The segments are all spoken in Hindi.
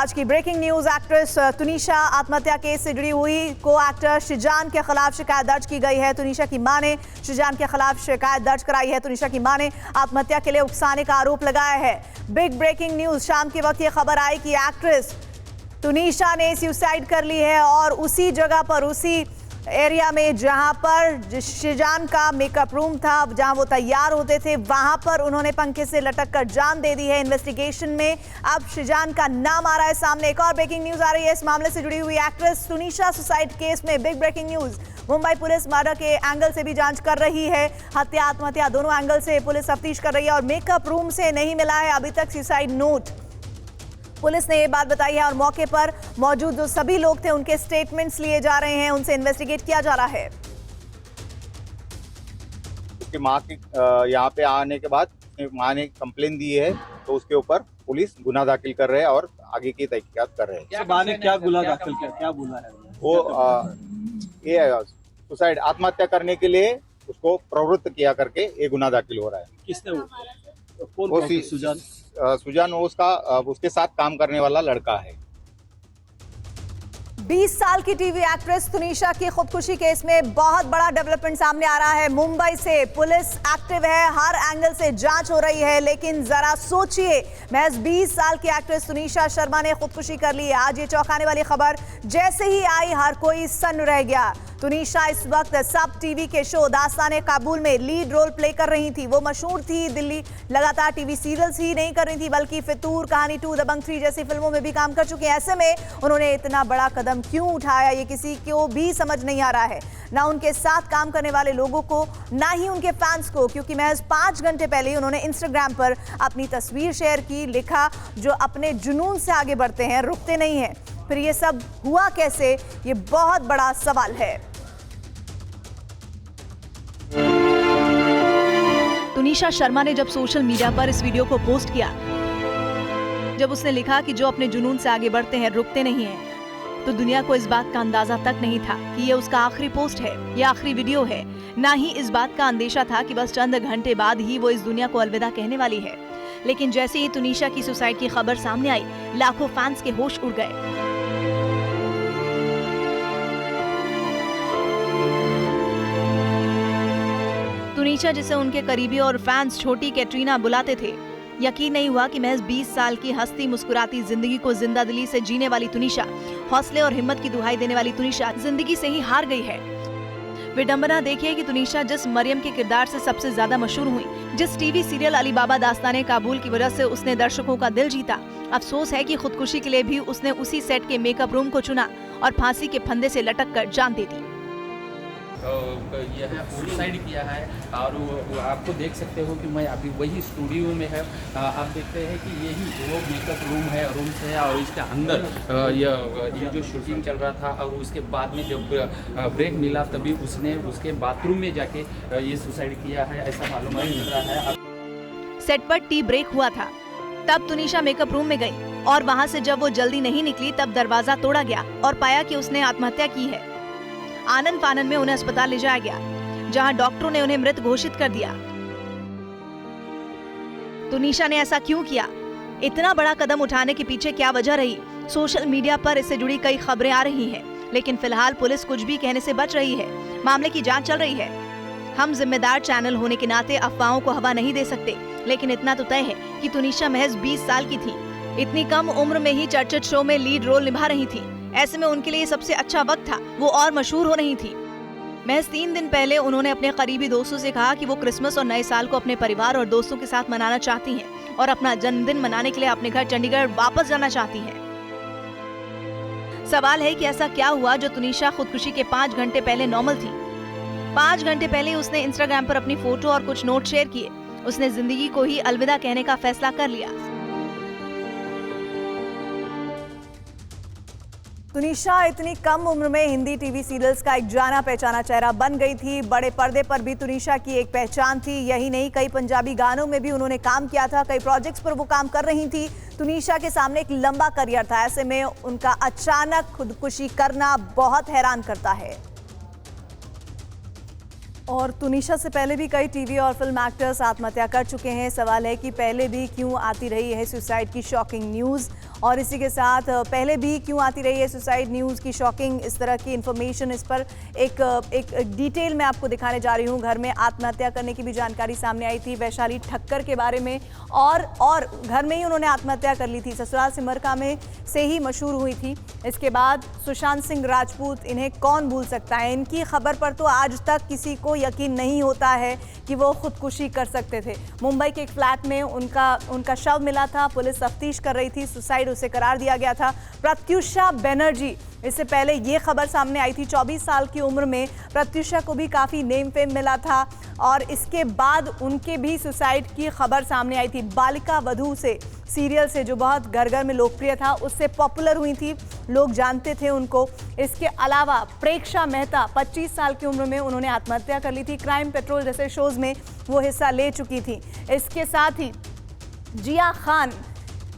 आज की ब्रेकिंग न्यूज। एक्ट्रेस तुनिशा आत्महत्या केस से जुड़ी हुई को एक्टर शिजान के खिलाफ शिकायत दर्ज की गई है। तुनिशा की मां ने शिजान के खिलाफ शिकायत दर्ज कराई है। तुनिशा की मां ने आत्महत्या के लिए उकसाने का आरोप लगाया है। Big breaking news. शाम के वक्त ये खबर आई कि एक्ट्रेस तुनिशा ने सुसाइड कर ली है और उसी जगह पर, उसी एरिया में जहां पर शिजान का मेकअप रूम था, जहां वो तैयार होते थे, वहां पर उन्होंने पंखे से लटक कर जान दे दी है। इन्वेस्टिगेशन में अब शिजान का नाम आ रहा है सामने। एक और ब्रेकिंग न्यूज आ रही है इस मामले से जुड़ी हुई। एक्ट्रेस तुनिशा सुसाइड केस में big breaking news. Mumbai police murder के एंगल से भी जांच कर रही है। हत्या आत्महत्या दोनों एंगल से पुलिस तफ्तीश कर रही है और मेकअप रूम से नहीं मिला है अभी तक सुसाइड नोट। पुलिस ने ये बात बताई है और मौके पर मौजूद जो सभी लोग थे उनके स्टेटमेंट्स लिए जा रहे हैं, उनसे इन्वेस्टिगेट किया जा रहा है। उसकी मां की यहाँ पे आने के बाद मां ने कंप्लेन दी है, तो उसके ऊपर पुलिस गुना दाखिल कर रहे हैं और आगे की तहकीकात कर रहे हैं। मां ने क्या गुना दाखिल किया, क्या बोला है वो? ये सुसाइड आत्महत्या करने के लिए उसको प्रवृत्त किया करके ये गुना दाखिल हो रहा है। किसने? कौन? सुजान वो उसके साथ काम करने वाला लड़का है। 20 साल की टीवी एक्ट्रेस तुनिशा की खुदकुशी केस में बहुत बड़ा डेवलपमेंट सामने आ रहा है। मुंबई से पुलिस एक्टिव है, हर एंगल से जांच हो रही है, लेकिन जरा सोचिए, महज 20 साल की एक्ट्रेस तुनिशा शर्मा ने खुदकुशी कर ली है। आज ये चौंकाने वाली खबर जैसे ही आई हर कोई सन्न रह गया। तुनिशा इस वक्त सब टीवी के शो दास्ताने काबुल में लीड रोल प्ले कर रही थी। वो मशहूर थी दिल्ली, लगातार टीवी सीरियल्स ही नहीं कर रही थी बल्कि फितूर, कहानी 2, दबंग 3 जैसी फिल्मों में भी काम कर चुकी हैं। ऐसे में उन्होंने इतना बड़ा कदम क्यों उठाया, ये किसी को भी समझ नहीं आ रहा है, ना उनके साथ काम करने वाले लोगों को, ना ही उनके फैंस को, क्योंकि महज 5 घंटे पहले ही उन्होंने इंस्टाग्राम पर अपनी तस्वीर शेयर की, लिखा जो अपने जुनून से आगे बढ़ते हैं रुकते नहीं हैं। फिर ये सब हुआ कैसे, ये बहुत बड़ा सवाल है। तुनिशा शर्मा ने जब सोशल मीडिया पर इस वीडियो को पोस्ट किया, जब उसने लिखा कि जो अपने जुनून से आगे बढ़ते हैं रुकते नहीं हैं, तो दुनिया को इस बात का अंदाजा तक नहीं था कि ये उसका आखिरी पोस्ट है, ये आखिरी वीडियो है। ना ही इस बात का अंदेशा था कि बस चंद घंटे बाद ही वो इस दुनिया को अलविदा कहने वाली है। लेकिन जैसे ही तुनिशा की सुसाइड की खबर सामने आई, लाखों फैंस के होश उड़ गए। तुनिशा, जिसे उनके करीबी और फैंस छोटी कैटरीना बुलाते थे, यकीन नहीं हुआ कि महज 20 साल की हंसती मुस्कुराती जिंदगी को जिंदा दिली से जीने वाली तुनिशा, हौसले और हिम्मत की दुहाई देने वाली तुनिशा जिंदगी से ही हार गई है। विडंबना देखिए कि तुनिशा जिस मरियम के किरदार से सबसे ज्यादा मशहूर हुई, जिस टीवी सीरियल अली बाबा दास्ताने काबुल की वजह से उसने दर्शकों का दिल जीता, अफसोस है कि खुदकुशी के लिए भी उसने उसी सेट के मेकअप रूम को चुना और फांसी के फंदे से लटक कर जान दे दी। यह सुसाइड किया है और वो आपको देख सकते हो कि मैं अभी वही स्टूडियो में है। आप देखते हैं कि यही वो मेकअप रूम है, रूम से है और इसके अंदर ये जो शूटिंग चल रहा था और उसके बाद में जब ब्रेक मिला तभी उसने उसके बाथरूम में जाके ये सुसाइड किया है, ऐसा मालूम मिल रहा है। सेट पर टी ब्रेक हुआ था, तब तुनिशा मेकअप रूम में गई और वहाँ से जब वो जल्दी नहीं निकली तब दरवाजा तोड़ा गया और पाया कि उसने आत्महत्या की है। आनंद फानन में उन्हें अस्पताल ले जाया गया, जहां डॉक्टरों ने उन्हें मृत घोषित कर दिया। तुनिशा ने ऐसा क्यों किया? इतना बड़ा कदम उठाने के पीछे क्या वजह रही? सोशल मीडिया पर इससे जुड़ी कई खबरें आ रही हैं, लेकिन फिलहाल पुलिस कुछ भी कहने से बच रही है। मामले की जांच चल रही है। हम जिम्मेदार चैनल होने के नाते अफवाहों को हवा नहीं दे सकते, लेकिन इतना तो तय है कि तुनिशा महज 20 साल की थी। इतनी कम उम्र में ही चर्चित शो में लीड रोल निभा रही थी। ऐसे में उनके लिए सबसे अच्छा वक्त था, वो और मशहूर हो रही थी। महज 3 दिन पहले उन्होंने अपने करीबी दोस्तों से कहा कि वो क्रिसमस और नए साल को अपने परिवार और दोस्तों के साथ मनाना चाहती हैं और अपना जन्मदिन मनाने के लिए अपने घर चंडीगढ़ वापस जाना चाहती हैं। सवाल है कि ऐसा क्या हुआ जो तुनिशा खुदकुशी के 5 घंटे पहले नॉर्मल थी। 5 घंटे पहले उसने इंस्टाग्राम पर अपनी फोटो और कुछ नोट शेयर किए। उसने जिंदगी को ही अलविदा कहने का फैसला कर लिया। तुनिशा इतनी कम उम्र में हिंदी टीवी सीरियल्स का एक जाना पहचाना चेहरा बन गई थी। बड़े पर्दे पर भी तुनिशा की एक पहचान थी। यही नहीं, कई पंजाबी गानों में भी उन्होंने काम किया था, कई प्रोजेक्ट्स पर वो काम कर रही थी। तुनिशा के सामने एक लंबा करियर था। ऐसे में उनका अचानक खुदकुशी करना बहुत हैरान करता है। और तुनिशा से पहले भी कई टीवी और फिल्म एक्टर्स आत्महत्या कर चुके हैं। सवाल है कि पहले भी क्यों आती रही है सुसाइड की शॉकिंग न्यूज़। और इसी के साथ पहले भी क्यों आती रही है सुसाइड न्यूज़ की शॉकिंग इस तरह की इन्फॉर्मेशन, इस पर एक डिटेल में आपको दिखाने जा रही हूँ। घर में आत्महत्या करने की भी जानकारी सामने आई थी वैशाली ठक्कर के बारे में, और घर में ही उन्होंने आत्महत्या कर ली थी। ससुराल सिमरका में से ही मशहूर हुई थी। इसके बाद सुशांत सिंह राजपूत, इन्हें कौन भूल सकता है। इनकी खबर पर तो आज तक किसी को यकीन नहीं होता है कि वो खुदकुशी कर सकते थे। मुंबई के एक फ्लैट में उनका शव मिला था। पुलिस तफ्तीश कर रही थी। सुसाइड उसे करार दिया गया था। प्रत्युषा बनर्जी, इससे पहले ये खबर सामने आई थी। 24 साल की उम्र में प्रत्युषा को भी काफ़ी नेम फेम मिला था और इसके बाद उनके भी सुसाइड की खबर सामने आई थी। बालिका वधू से, सीरियल से, जो बहुत घर घर में लोकप्रिय था, उससे पॉपुलर हुई थी, लोग जानते थे उनको। इसके अलावा प्रेक्षा मेहता, 25 साल की उम्र में उन्होंने आत्महत्या कर ली थी। क्राइम पेट्रोल जैसे शोज़ में वो हिस्सा ले चुकी थी। इसके साथ ही जिया खान,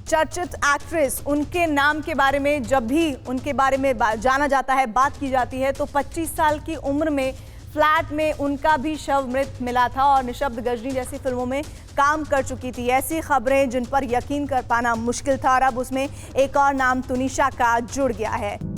चर्चित एक्ट्रेस, उनके नाम के बारे में जब भी उनके बारे में जाना जाता है, बात की जाती है, तो 25 साल की उम्र में फ्लैट में उनका भी शव मृत मिला था और निशब्द गजनी जैसी फिल्मों में काम कर चुकी थी। ऐसी खबरें जिन पर यकीन कर पाना मुश्किल था और अब उसमें एक और नाम तुनिशा का जुड़ गया है।